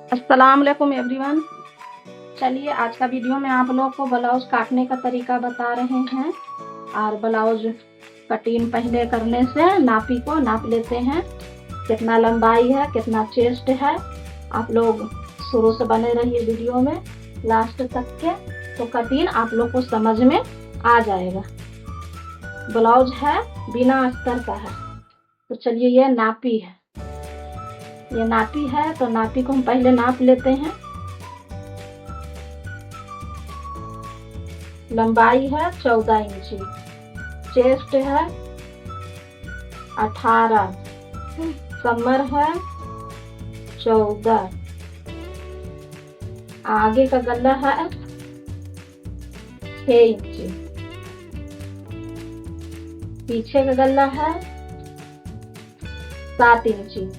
अस्सलाम वालेकुम एवरीवन। चलिए आज का वीडियो में आप लोग को ब्लाउज काटने का तरीका बता रहे हैं। और ब्लाउज कटिंग पहले करने से नापी को नाप लेते हैं, कितना लंबाई है कितना चेस्ट है। आप लोग शुरू से बने रहिए वीडियो में लास्ट तक के, तो कटिंग आप लोग को समझ में आ जाएगा। ब्लाउज है बिना अस्तर का है, तो चलिए ये नापी है, ये नापी है तो नापी को हम पहले नाप लेते हैं। लंबाई है 14 इंची, चेस्ट है 18, कमर है 14, आगे का गला है 6 इंची, पीछे का गला है 7 इंची,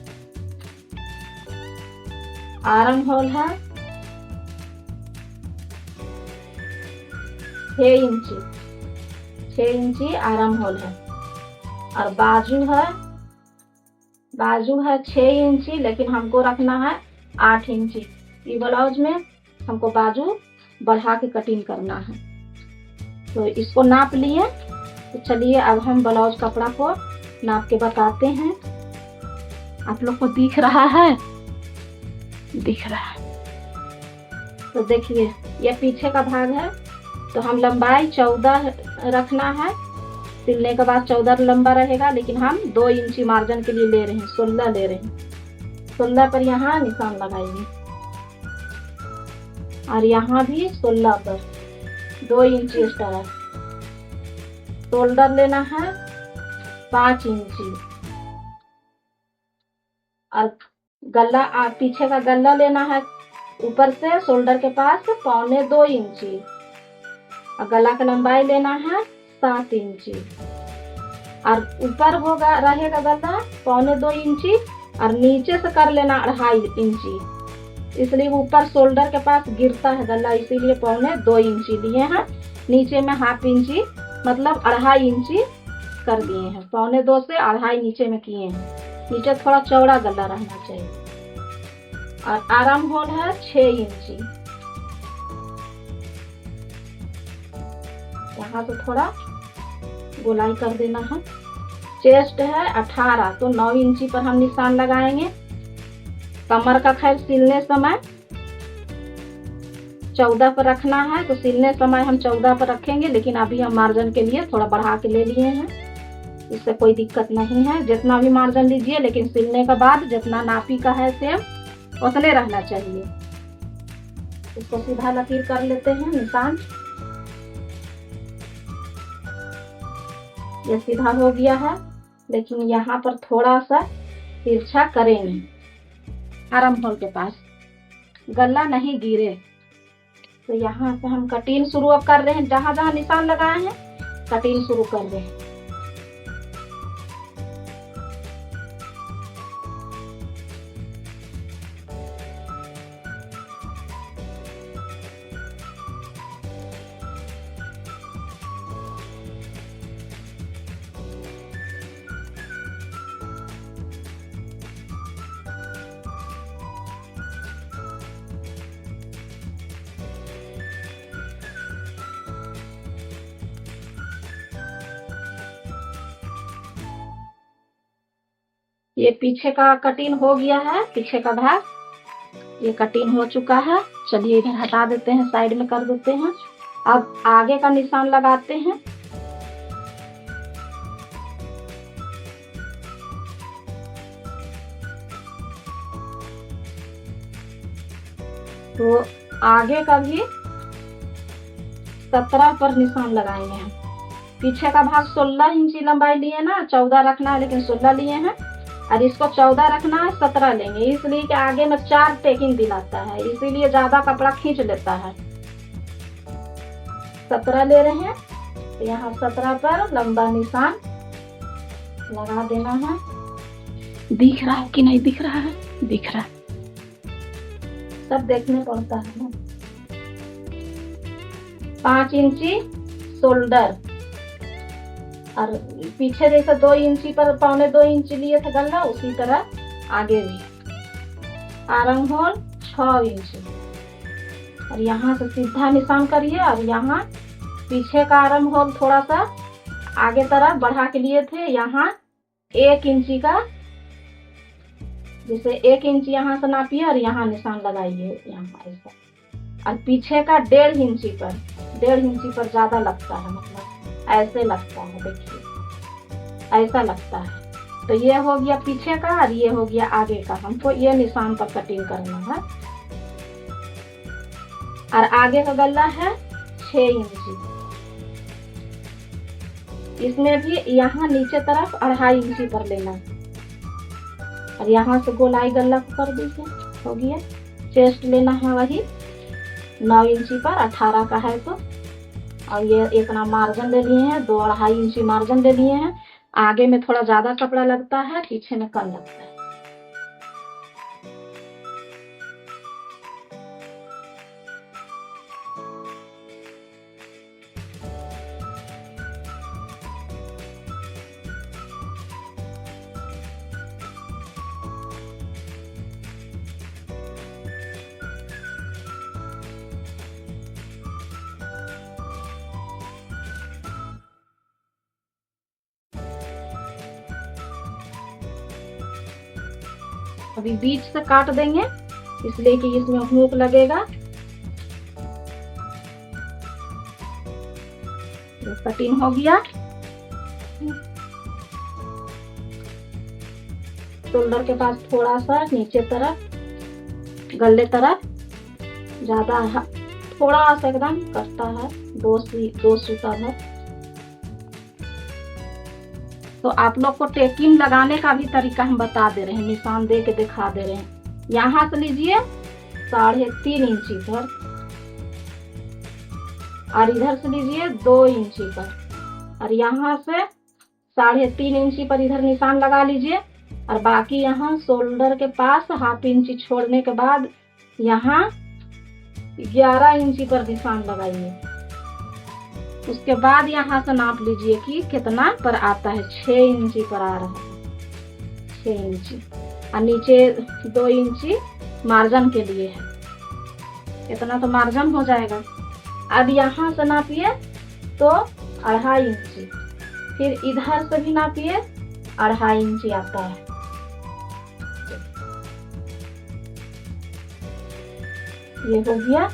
आर्म होल है 6 इंची आर्म होल है। और बाजू है 6 इंची, लेकिन हमको रखना है 8 इंची। ये ब्लाउज में हमको बाजू बढ़ा के कटिंग करना है, तो इसको नाप लिए। तो चलिए अब हम ब्लाउज कपड़ा को नाप के बताते हैं। आप लोग को दिख रहा है? दिख रहा है तो देखिए, ये पीछे का भाग है, तो हम लंबाई 14 रखना है। सिलने के बाद 14 लंबा रहेगा, लेकिन हम 2 इंची मार्जिन के लिए ले रहे हैं, 16 ले रहे हैं। 16 पर यहाँ निशान लगाएंगे और यहाँ भी 16 पर 2 इंची एक्स्ट्रा। शोल्डर लेना है 5 इंची और गला पीछे का गला लेना है ऊपर से शोल्डर के पास 1.25 इंची और गला का लंबाई लेना है 7 इंची। और ऊपर होगा रहेगा गला 1.25 इंची और नीचे से कर लेना 2.5 इंची, इसलिए ऊपर शोल्डर के पास गिरता है गला, इसीलिए 1.25 इंची लिए हैं। नीचे में 1/2 इंची मतलब 2.5 इंची कर दिए हैं। 1.25 से 2.5 नीचे में किए हैं। नीचे थोड़ा चौड़ा गला रहना चाहिए। और आर्म होल है 6 इंची, यहाँ से थोड़ा गोलाई कर देना है। चेस्ट है 18, तो 9 इंची पर हम निशान लगाएंगे। कमर का खैर सिलने समय 14 पर रखना है, तो सिलने समय हम 14 पर रखेंगे, लेकिन अभी हम मार्जिन के लिए थोड़ा बढ़ा के ले लिए हैं, इससे कोई दिक्कत नहीं है। जितना भी मार्जिन लीजिए, लेकिन सिलने के बाद जितना नापी का है सेम उतने रहना चाहिए। इसको सीधा लकीर कर लेते हैं निशान। ये सीधा हो गया है, लेकिन यहाँ पर थोड़ा सा तिरछा करेंगे आर्म होल के पास, गला नहीं गिरे। तो यहाँ से हम कटिंग शुरू अब कर रहे हैं। जहां जहां निशान लगाए हैं कटिंग शुरू कर रहे हैं। ये पीछे का कटिंग हो गया है, पीछे का भाग ये कटिंग हो चुका है। चलिए इधर हटा देते हैं, साइड में कर देते हैं। अब आगे का निशान लगाते हैं। तो आगे का भी 17 पर निशान लगाएंगे हम। पीछे का भाग 16 इंची लंबाई लिए ना, 14 रखना है लेकिन 16 लिए हैं। और इसको 14 रखना है, 17 लेंगे, इसलिए कि आगे में 4 टेकिंग दिलाता है, इसीलिए ज्यादा कपड़ा खींच लेता है। 17 ले रहे हैं, तो यहाँ 17 पर लंबा निशान लगा देना है। दिख रहा है कि नहीं दिख रहा है? दिख रहा है, सब देखने पड़ता है ना। 5 इंची शोल्डर और पीछे जैसे 2 इंची पर 1.25 इंची लिए थे गला, उसी तरह आगे भी आर्म होल 6 इंच और यहाँ से सीधा निशान करिए और यहाँ पीछे का आर्म होल थोड़ा सा आगे तरफ बढ़ा के लिए थे, यहाँ 1 इंची का, जैसे 1 इंच यहाँ से नापिए और यहाँ निशान लगाइए यहाँ ऐसा, और पीछे का 1.5 इंची पर, 1.5 इंची पर ज्यादा लगता है, मतलब ऐसे लगता है, देखिए ऐसा लगता है। तो ये हो गया पीछे का और ये हो गया आगे का। हमको ये निशान पर कटिंग करना है। और आगे का गला है 6 इंची, इसमें भी यहाँ नीचे तरफ 2.5 इंची पर लेना है और यहाँ से गोलाई गला को कर दीजिए, हो गया। चेस्ट लेना है वही 9 इंची पर, 18 का है तो, और ये इतना मार्जिन ले लिए हैं, 2.5 इंची मार्जिन ले लिए हैं। आगे में थोड़ा ज्यादा कपड़ा लगता है, पीछे में कम लगता है। अभी बीच से काट देंगे इसलिए कि इसमें हुक लगेगा। कटिंग हो गया। शोल्डर के पास थोड़ा सा नीचे तरफ, गले तरफ ज्यादा थोड़ा सा एकदम कटता है, 2 सूता है। तो आप लोग को टेकिंग लगाने का भी तरीका हम बता दे रहे हैं, निशान दे के दिखा दे रहे हैं। यहाँ से लीजिए 3.5 इंची पर और इधर से लीजिए 2 इंची पर और यहाँ से 3.5 इंची पर इधर निशान लगा लीजिए और बाकी यहाँ शोल्डर के पास 1/2 इंची छोड़ने के बाद यहाँ 11 इंची पर निशान लगाइए। उसके बाद यहाँ से नाप लीजिए कि कितना पर आता है। 6 इंची पर आ रहा है, 6 इंची और नीचे 2 इंची मार्जिन के लिए है, इतना तो मार्जिन हो जाएगा। अब यहाँ से नापिए तो 2.5 इंची, फिर इधर से भी नापिए 2.5 इंची आता है। ये हो गया,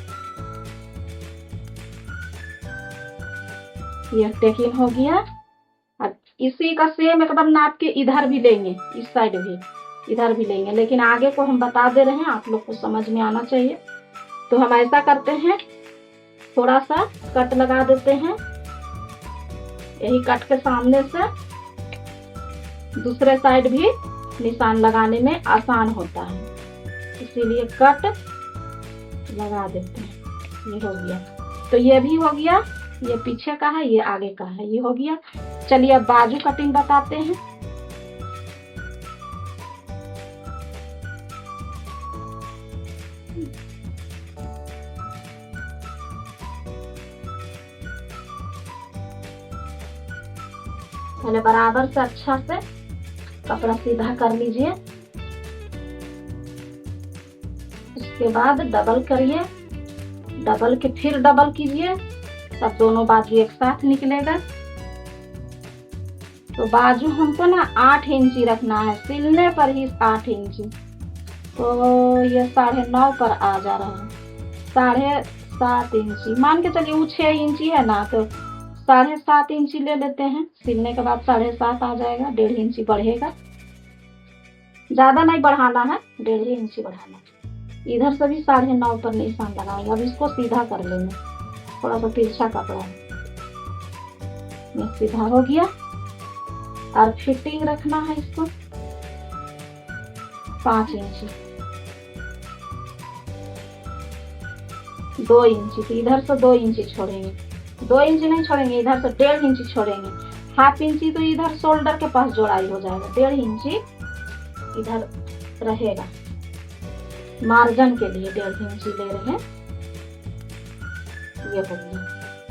ये टेकिंग हो गया। और इसी का सेम एकदम नाप के इधर भी लेंगे, इस साइड भी इधर भी लेंगे, लेकिन आगे को हम बता दे रहे हैं, आप लोग को समझ में आना चाहिए। तो हम ऐसा करते हैं, थोड़ा सा कट लगा देते हैं, यही कट के सामने से दूसरे साइड भी निशान लगाने में आसान होता है, इसीलिए कट लगा देते हैं। ये हो गया। तो ये भी हो गया, ये पीछे का है, ये आगे का है, ये हो गया। चलिए अब बाजू कटिंग बताते हैं। पहले बराबर से अच्छा से कपड़ा सीधा कर लीजिए, उसके बाद डबल करिए, डबल के फिर डबल कीजिए, तब दोनों बाजू एक साथ निकलेगा। तो बाजू हमको ना 8 इंची रखना है, सिलने पर ही 8 इंची, तो ये 9.5 पर आ जा रहा है, 7.5 इंची मान के चलिए। वो 6 इंची है ना, तो 7.5 इंची ले लेते हैं, सिलने के बाद 7.5 आ जाएगा, 1.5 इंची बढ़ेगा, ज्यादा नहीं बढ़ाना है, 1.5 इंची बढ़ाना है। इधर से भी 9.5 पर निशान लगाएंगे। अब इसको सीधा कर लेंगे, थोड़ा सा तिरछा कपड़ा है, ये सीधा हो गया। और फिटिंग रखना है इसको 5 इंची, 2 इंची, तो इधर से 2 इंची छोड़ेंगे, 2 इंची नहीं छोड़ेंगे, इधर से 1.5 इंची छोड़ेंगे। 1/2 इंची तो इधर शोल्डर के पास जोड़ाई हो जाएगा, 1.5 इंची इधर रहेगा, मार्जिन के लिए 1.5 इंची ले रहे हैं। ये हो गया।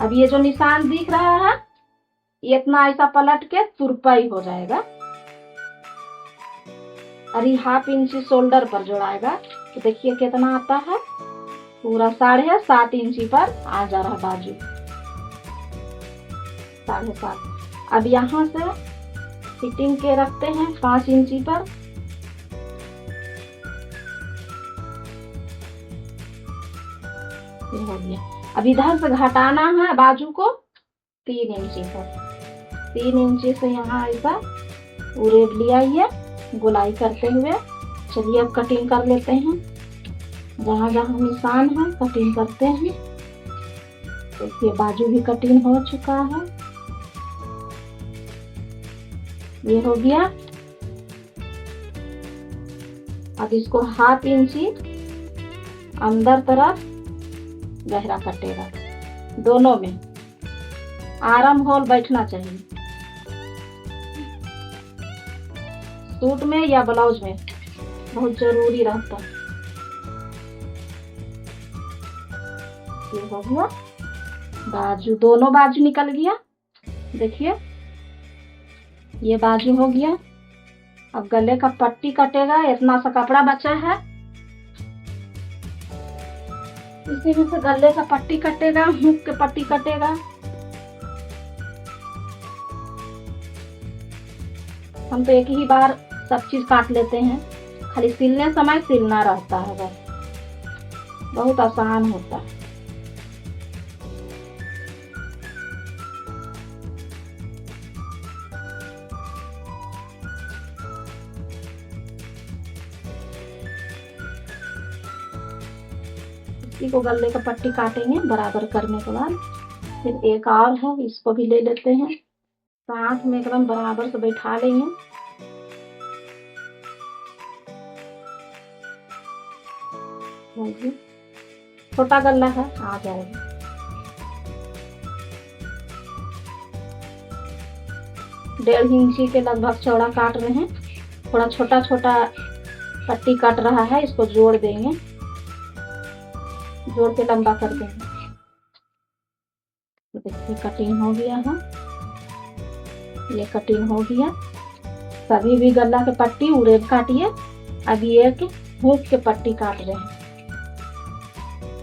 अब ये जो निशान दिख रहा है, इतना ऐसा पलट के तुरपाई हो जाएगा और ये 1/2 इंची शोल्डर पर जोड़ाएगा, तो देखिए कितना आता है, पूरा 7.5 इंची पर आ जा रहा बाजू, 7.5। अब यहाँ से फिटिंग के रखते हैं 5 इंची पर। ये हो गया। अब इधर से घटाना है बाजू को 3 इंची पर। 3 इंची से यहाँ ऐसा उरेब लिया है गोलाई करते हुए। चलिए अब कटिंग कर लेते हैं, जहाँ जहाँ निशान है कटिंग करते हैं। देखिए बाजू भी कटिंग हो चुका है, ये हो गया। अब इसको 1/2 इंची अंदर तरफ गहरा कटेगा, दोनों में आराम होल बैठना चाहिए। सूट में या ब्लाउज में बहुत जरूरी रहता है। ये हो गया बाजू, दोनों बाजू निकल गया। देखिए ये बाजू हो गया। अब गले का पट्टी कटेगा, इतना सा कपड़ा बचा है, इसी में से गले का पट्टी कटेगा, हुक के पट्टी कटेगा। हम तो एक ही बार सब चीज काट लेते हैं, खाली सिलने समय सिलना रहता है, बस बहुत आसान होता है। इसी को गले का पट्टी काटेंगे बराबर करने के बाद। फिर एक और है, इसको भी ले लेते हैं, साथ में एकदम बराबर से बैठा लेंगे। छोटा गला है, आ जाएगा। डेढ़ इंची के लगभग चौड़ा काट रहे हैं, थोड़ा छोटा छोटा पट्टी काट रहा है, इसको जोड़ देंगे, जोड़ के लंबा कर देंगे। तो देखिए कटिंग हो गया है, ये कटिंग हो गया। सभी भी गला के पट्टी उरेब काटिए। अब ये एक हुक के पट्टी काट रहे हैं,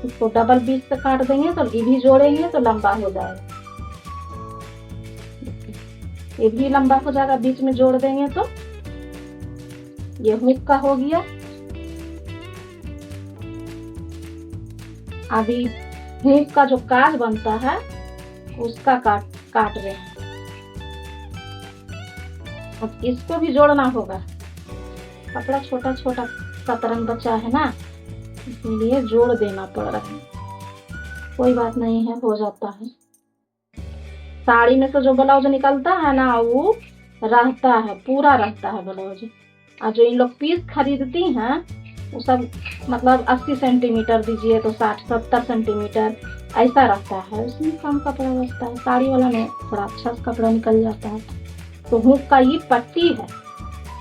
इसको डबल बीच से काट देंगे तो ये भी जोड़ेंगे तो लंबा हो जाएगा। ये भी लंबा हो जाएगा, बीच में जोड़ देंगे तो ये हुक का हो गया। अभी हुक का जो काज बनता है उसका काट रहे हैं। अब इसको भी जोड़ना होगा, कपड़ा छोटा छोटा कतरन बचा है ना, इसलिए जोड़ देना पड़ रहा है। कोई बात नहीं है, हो जाता है। साड़ी में से जो ब्लाउज निकलता है ना वो रहता है, पूरा रहता है ब्लाउज। और जो इन लोग पीस खरीदती हैं वो सब मतलब 80 सेंटीमीटर दीजिए तो 60-70 सेंटीमीटर ऐसा रहता है, उसमें कम कपड़ा बचता है। साड़ी वाला में थोड़ा अच्छा सा कपड़ा निकल जाता है। तो हुक का ये पट्टी है,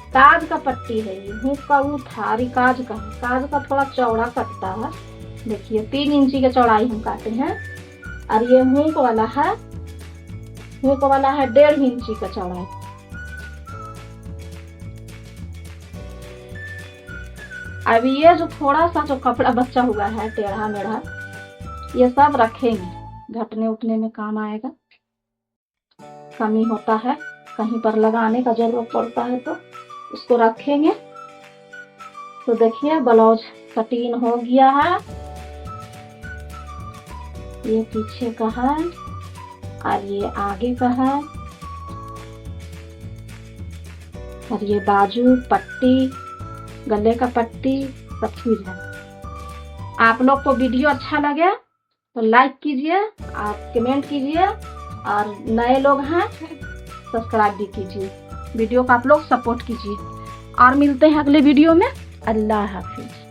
काज का पट्टी है ये, हुक का वो थारी काज का है। काज का थोड़ा चौड़ा कटता है, देखिए 3 इंची के चौड़ाई हम काटे हैं। और ये हुक वाला है, हुक वाला है 1.5 इंची का चौड़ाई। अभी ये जो थोड़ा सा जो कपड़ा बचा हुआ है टेढ़ा मेढ़ा, ये सब रखेंगे, घटने उठने में काम आएगा। कमी होता है, कहीं पर लगाने का जरूरत पड़ता है तो उसको रखेंगे। तो देखिए ब्लाउज कटिंग हो गया है, ये पीछे का है और ये आगे का है। और ये बाजू पट्टी, गले का पट्टी, सब चीज है। आप लोग को वीडियो अच्छा लगे तो लाइक कीजिए, आप कमेंट कीजिए, और नए लोग हैं सब्सक्राइब भी कीजिए। वीडियो को आप लोग सपोर्ट कीजिए। और मिलते हैं अगले वीडियो में। अल्लाह हाफिज।